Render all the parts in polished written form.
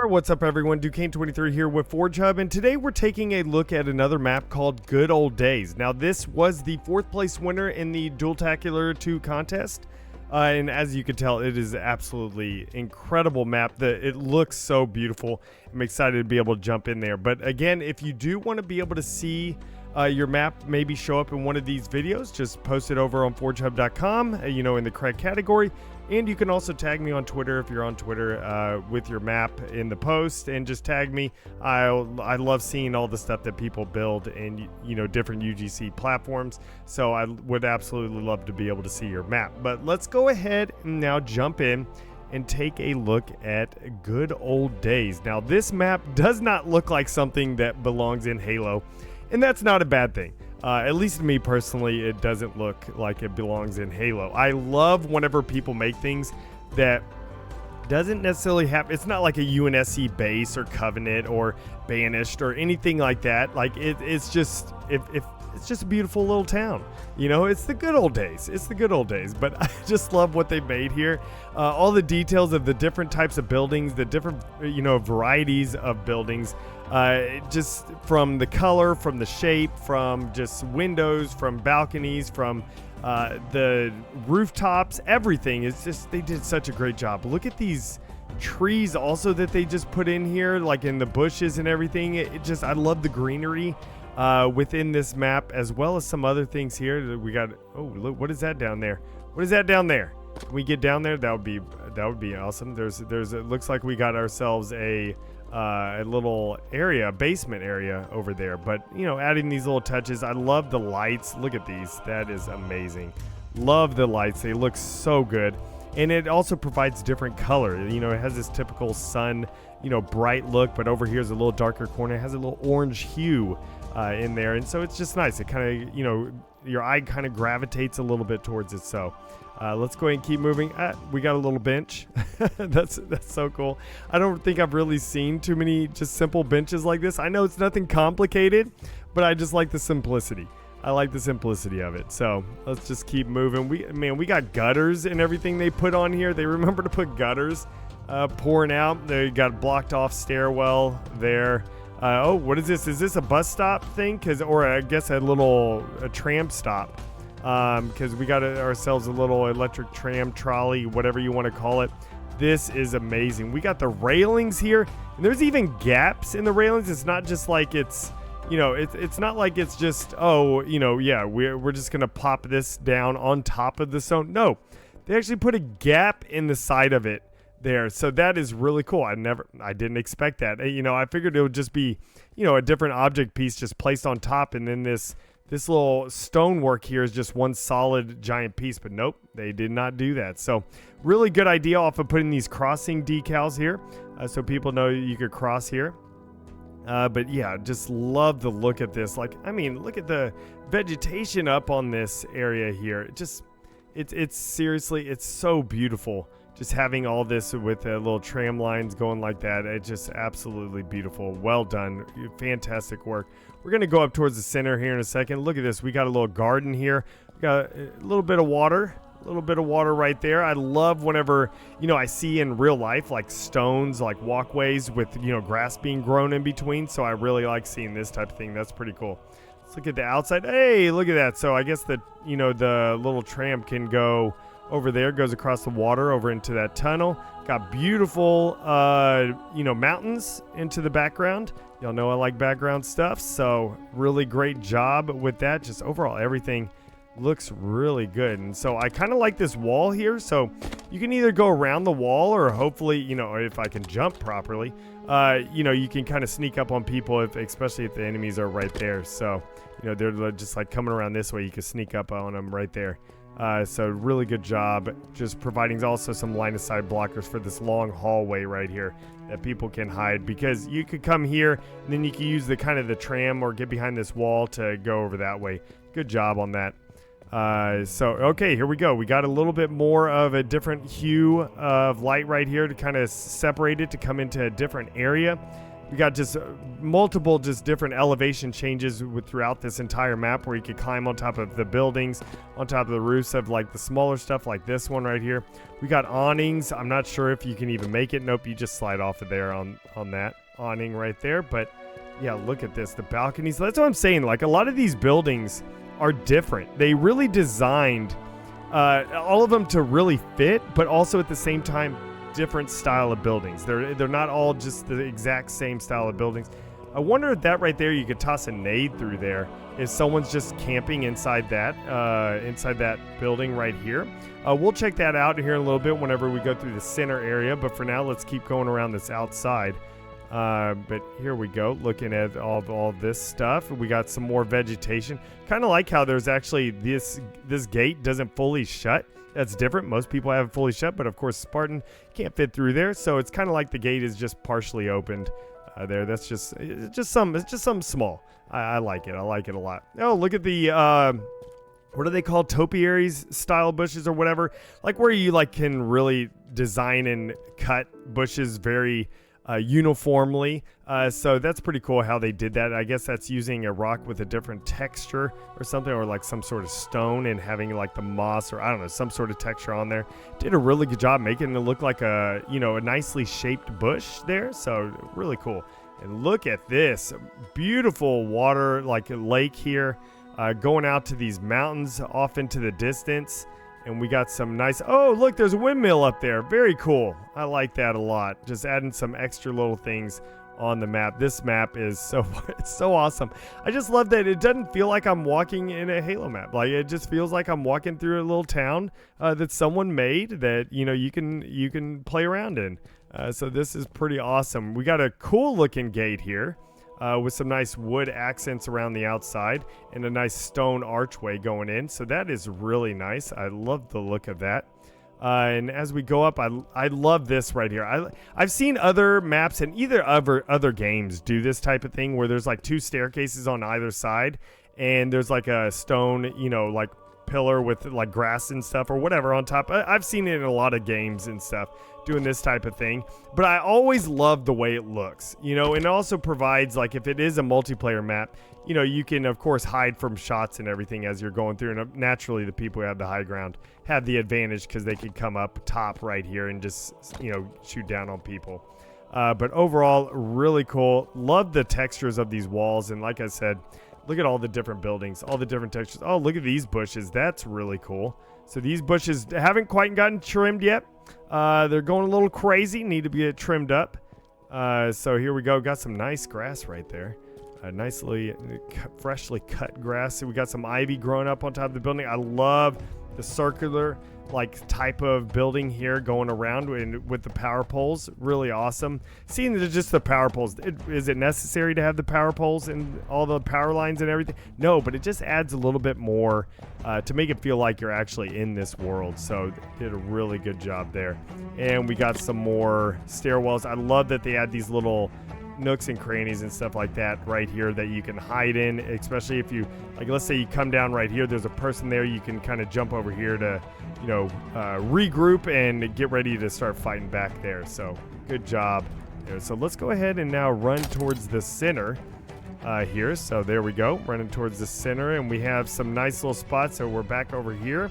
Alright, what's up everyone, Duquesne23 here with Forge Hub, and today we're taking a look at another map called Good Old Days. Now this was the 4th place winner in the Dual-tacular 2 contest, and as you can tell, it is absolutely incredible map. It looks so beautiful. I'm excited to be able to jump in there, but again, if you do want to be able to see your map maybe show up in one of these videos, just post it over on forgehub.com, in the correct category. And you can also tag me on Twitter if you're on Twitter with your map in the post, and just tag me. I love seeing all the stuff that people build in different UGC platforms. So I would absolutely love to be able to see your map. But let's go ahead and now jump in and take a look at Good Old Days. Now this map does not look like something that belongs in Halo, and that's not a bad thing. At least to me personally, it doesn't look like it belongs in Halo. I love whenever people make things that doesn't necessarily have, it's not like a UNSC base or Covenant or Banished or anything like that. Like it's just, if it's just a beautiful little town. It's the good old days. It's the good old days. But I just love what they made here. All the details of the different types of buildings, the different, varieties of buildings. Just from the color, from the shape, from just windows, from balconies, from the rooftops, everything. It's just, they did such a great job. Look at these trees also that they just put in here, like in the bushes and everything. I love the greenery within this map, as well as some other things here. We got, oh look, what is that down there? What is that down there? Can we get down there? That would be awesome. It looks like we got ourselves a little area, basement area over there. But adding these little touches. I love the lights. Look at these. That is amazing. Love the lights. They look so good. And it also provides different color. It has this typical sun, bright look, but over here is a little darker corner. It has a little orange hue in there, and so it's just nice. It kind of, your eye kind of gravitates a little bit towards it. So let's go ahead and keep moving. We got a little bench. That's so cool. I don't think I've really seen too many just simple benches like this. I know it's nothing complicated, but I just like the simplicity. I like the simplicity of it. So let's just keep moving. We got gutters and everything they put on here. They remember to put gutters pouring out. They got blocked off stairwell there. Oh, what is this? Is this a bus stop thing? Or I guess a tram stop. Because we got ourselves a little electric tram trolley, whatever you want to call it. This is amazing. We got the railings here, and there's even gaps in the railings. It's not just like it's not like it's just, we're just gonna pop this down on top of the stone. No, they actually put a gap in the side of it there, so that is really cool. I didn't expect that. I figured it would just be a different object piece just placed on top, and then this little stonework here is just one solid giant piece. But nope, they did not do that. So really good idea off of putting these crossing decals here, so people know you could cross here. But yeah, just love the look at this. Look at the vegetation up on this area here. It's seriously, it's so beautiful. Just having all this with the little tram lines going like that. It's just absolutely beautiful. Well done. Fantastic work. We're going to go up towards the center here in a second. Look at this. We got a little garden here. We got a little bit of water. A little bit of water right there. I love whenever, I see in real life, like stones, like walkways with, grass being grown in between. So I really like seeing this type of thing. That's pretty cool. Let's look at the outside. Hey, look at that. So I guess the little tram can go over there, goes across the water over into that tunnel. Got beautiful, mountains into the background. Y'all know I like background stuff. So really great job with that. Just overall, everything looks really good. And so I kind of like this wall here, so you can either go around the wall, or hopefully, if I can jump properly, you can kind of sneak up on people, especially if the enemies are right there. So they're just like coming around this way, you can sneak up on them right there. So really good job, just providing also some line of sight blockers for this long hallway right here that people can hide, because you could come here and then you can use the tram or get behind this wall to go over that way. Good job on that. Okay, here we go. We got a little bit more of a different hue of light right here to kind of separate it to come into a different area. We got just multiple just different elevation changes throughout this entire map, where you could climb on top of the buildings, on top of the roofs of like the smaller stuff like this one right here. We got awnings. I'm not sure if you can even make it. Nope, you just slide off of there on that awning right there. But yeah, look at this, the balconies. That's what I'm saying. Like, a lot of these buildings are different. They really designed all of them to really fit, but also at the same time different style of buildings. They're not all just the exact same style of buildings. I wonder if that right there, you could toss a nade through there if someone's just camping inside that building right here. We'll check that out here in a little bit whenever we go through the center area, but for now, let's keep going around this outside. But here we go, looking at all this stuff. We got some more vegetation. Kind of like how there's actually this gate doesn't fully shut. That's different. Most people have it fully shut, but of course Spartan can't fit through there. So it's kind of like the gate is just partially opened there. That's just something small. I like it. I like it a lot. Oh, look at the what are they called? Topiaries style bushes or whatever. Like where you like can really design and cut bushes very uniformly. So that's pretty cool how they did that. I guess that's using a rock with a different texture or something, or like some sort of stone and having like the moss or I don't know, some sort of texture on there. Did a really good job making it look like a nicely shaped bush there. So really cool. And look at this beautiful water, like a lake here, going out to these mountains off into the distance. And we got some nice, oh, look, there's a windmill up there. Very cool. I like that a lot. Just adding some extra little things on the map. This map is it's so awesome. I just love that it doesn't feel like I'm walking in a Halo map. Like, it just feels like I'm walking through a little town that someone made that, you can play around in. So this is pretty awesome. We got a cool looking gate here. With some nice wood accents around the outside and a nice stone archway going in. So that is really nice. I love the look of that. And as we go up, I love this right here. I've seen other maps and other games do this type of thing where there's like two staircases on either side and there's like a stone, like pillar with like grass and stuff or whatever on top. I've seen it in a lot of games and stuff doing this type of thing, but I always love the way it looks, and it also provides, like, if it is a multiplayer map, you can of course hide from shots and everything as you're going through, and naturally the people who have the high ground have the advantage because they can come up top right here and just shoot down on people. But overall, really cool. Love the textures of these walls, and like I said, look at all the different buildings, all the different textures. Oh, look at these bushes. That's really cool. So these bushes haven't quite gotten trimmed yet. They're going a little crazy, need to be trimmed up. So here we go. Got some nice grass right there. Nicely, freshly cut grass. So we got some ivy growing up on top of the building. I love the circular type of building here going around with the power poles. Really awesome. Seeing just the power poles, is it necessary to have the power poles and all the power lines and everything? No, but it just adds a little bit more to make it feel like you're actually in this world. So did a really good job there. And we got some more stairwells. I love that they add these little nooks and crannies and stuff like that right here that you can hide in, especially if you, let's say you come down right here, there's a person there, you can kind of jump over here to regroup and get ready to start fighting back there. So good job there. So let's go ahead and now run towards the center here. So there we go, running towards the center, and we have some nice little spots. So we're back over here,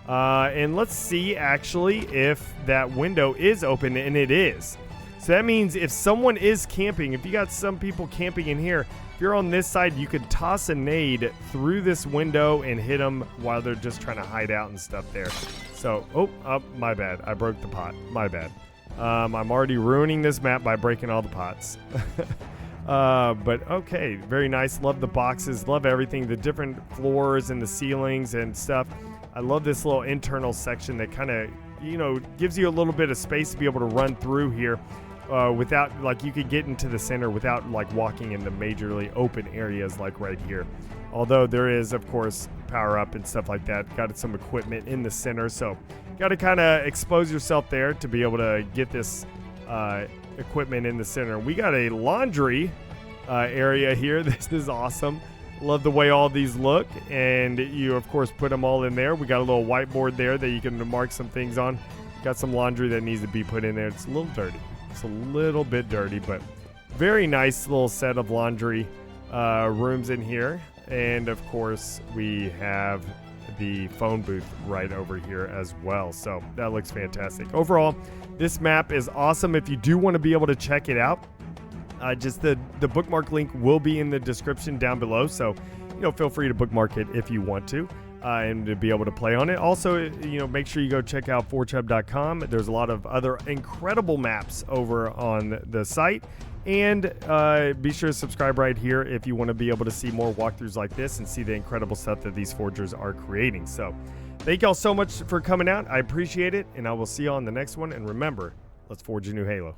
and let's see actually if that window is open, and it is. So that means if someone is camping, if you got some people camping in here, if you're on this side, you could toss a nade through this window and hit them while they're just trying to hide out and stuff there. So, my bad. I broke the pot. My bad. I'm already ruining this map by breaking all the pots. But okay, very nice. Love the boxes. Love everything. The different floors and the ceilings and stuff. I love this little internal section that kind of, gives you a little bit of space to be able to run through here. Without, you could get into the center without walking in the majorly open areas right here. Although there is, of course, power up and stuff like that. Got some equipment in the center, so got to kind of expose yourself there to be able to get this equipment in the center. We got a laundry area here. This is awesome. Love the way all these look, and you of course put them all in there. We got a little whiteboard there that you can mark some things on. Got some laundry that needs to be put in there. It's a little dirty. It's a little bit dirty, but Very nice little set of laundry rooms in here. And of course, we have the phone booth right over here as well. So that looks fantastic. Overall, this map is awesome. If you do want to be able to check it out, just the bookmark link will be in the description down below. So, feel free to bookmark it if you want to. And to be able to play on it. Also, make sure you go check out forgehub.com. There's a lot of other incredible maps over on the site. And be sure to subscribe right here if you want to be able to see more walkthroughs like this and see the incredible stuff that these forgers are creating. So thank y'all so much for coming out. I appreciate it. And I will see you on the next one. And remember, let's forge a new Halo.